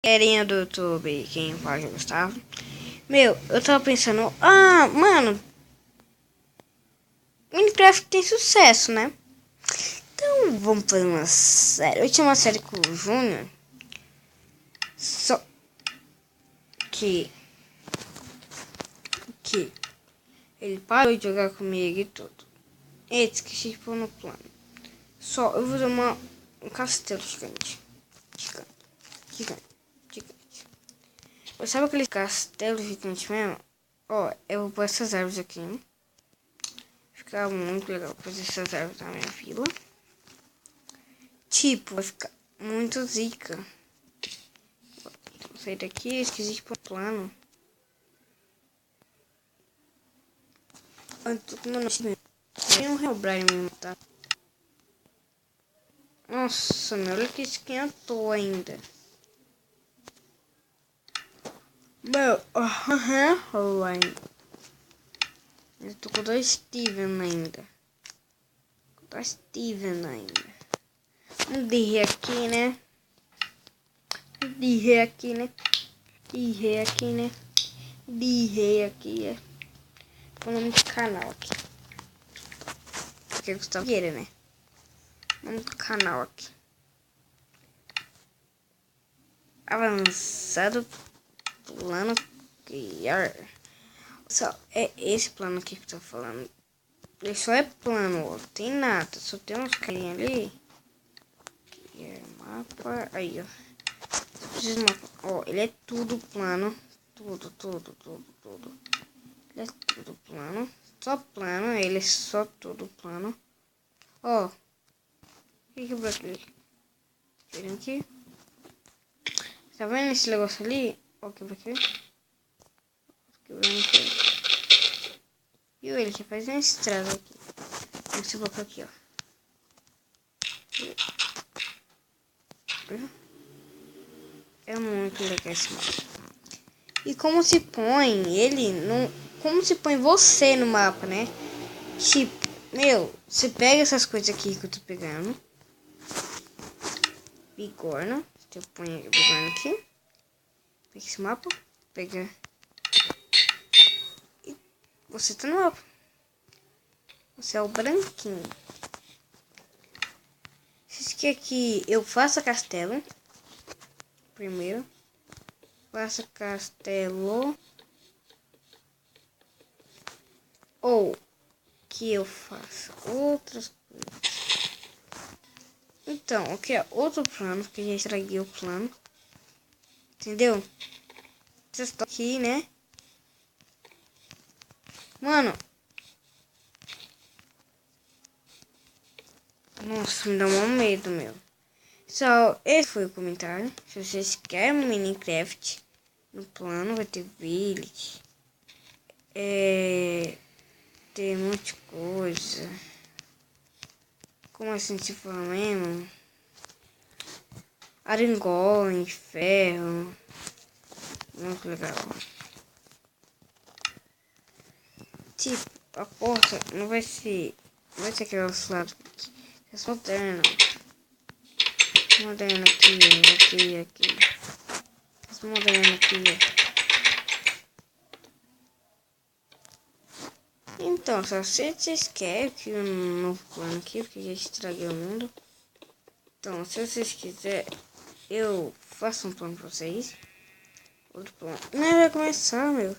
Galerinha do YouTube, quem fala é o Gustavo. Meu, eu tava pensando, mano, Minecraft tem sucesso, né? Então vamos fazer uma série. Eu tinha uma série com o Júnior, só que ele parou de jogar comigo e tudo. E esqueci de pôr no plano. Só eu vou fazer um castelo gigante. Gigante. Sabe aquele castelo gigante mesmo? Ó, eu vou pôr essas árvores aqui, hein? Ficar muito legal fazer essas árvores na minha vila. Tipo, vai ficar muito zica. Vou sair daqui, esqueci de pôr plano. Tem um Hellbright me matar. Nossa, meu, olha que skin à toa ainda. Meu, eu tô com dois Steven ainda. Derrei aqui, né? Derrei aqui, é. O nome do canal aqui. Porque Gustavo Vieira, né? O nome do canal aqui. Avançado plano criar. Só é esse plano aqui que eu tô falando. Ele só é plano, ó. Tem nada. Só tem uns carinha ali. Mapa. Aí, ó. Preciso mapa. Ó, ele é tudo plano. Tudo. Ele é tudo plano. Só plano. Ele é só tudo plano. Ó. O que quebrou aqui? Tiram aqui. Tá vendo esse negócio ali? Ó, quebrou aqui. Quebrando aqui. E ele que faz uma estrada aqui. Esse bloco aqui, ó. É muito legal esse mapa. E como se põe ele no... Como se põe você no mapa, né? Tipo, meu, você pega essas coisas aqui que eu tô pegando. Bigorna. Eu ponho a bigorna aqui. Pega esse mapa. Pega. E você tá no mapa. Você é o branquinho. Isso aqui eu faço castelo. Primeiro. Faça castelo. Ou que eu faça outras coisas. Então, aqui é outro plano, porque já estraguei o plano. Entendeu? Vocês estão aqui, né? Mano. Nossa, me dá um medo, meu. Só, esse foi o comentário. Se vocês querem um Minecraft no plano, vai ter village. Tem um monte de coisa. Como assim se fala mesmo? Arengol, em ferro. Muito legal. Tipo, a porta não vai ser. Não vai ser aquelas lados. É só moderno. Moderno aqui. Esse moderno aqui. Então, só se vocês querem que eu um novo plano aqui, porque já estraguei o mundo. Então, se vocês quiserem, eu faço um plano pra vocês. Outro plano. Não vai começar, meu.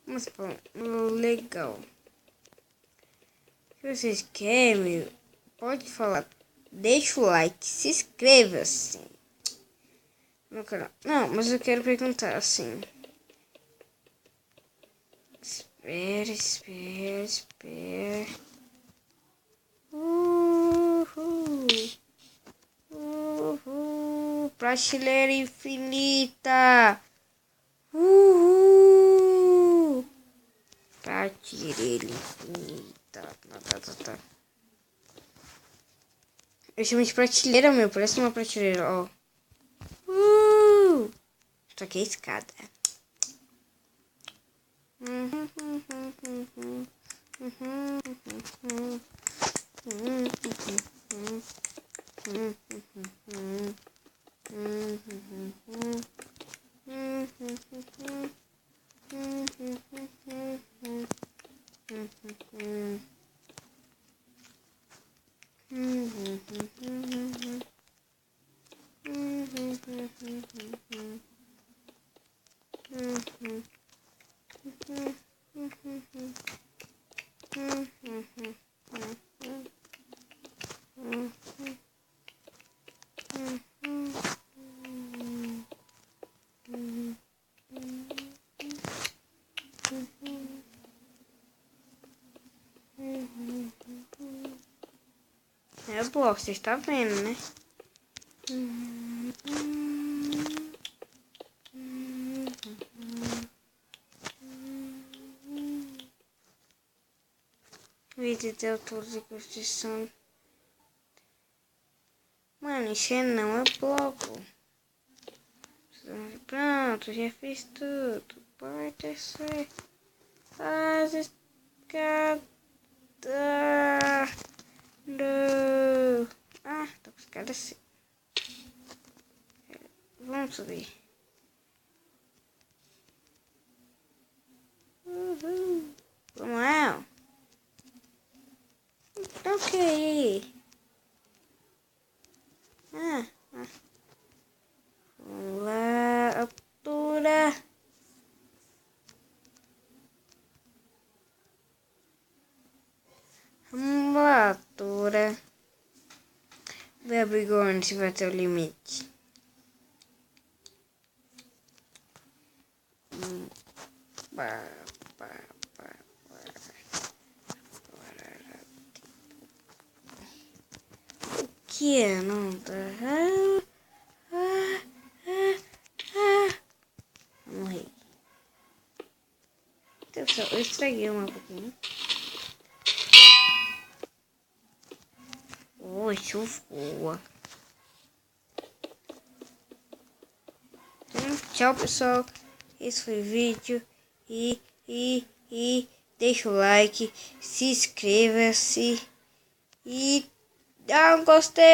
Mas plano legal. Se vocês querem, meu, pode falar. Deixa o like, se inscreva assim. No canal. Não, mas eu quero perguntar assim. Espera. Prateleira infinita. Prateleira infinita. Tá. Eu chamo de prateleira, meu. Parece uma prateleira, ó. Só que é escada. É o bloco, você está vendo, né? Vídeo de autores de construção. Mano, isso não é bloco. Pronto, já fiz tudo. Pode ser. As escadas. Ah, tô com escada assim. Vamos subir. Uhul. Vamos lá. Ok. Vamos lá. Altura. Vamos lá, altura. Vai abrir onde vai ter o limite. O que é? Não dá. Morri. Eu estraguei uma pouquinho. Oi, chuvoa. Tchau, pessoal. Esse foi o vídeo. E deixa o like. Se inscreva-se. E dá um gostei.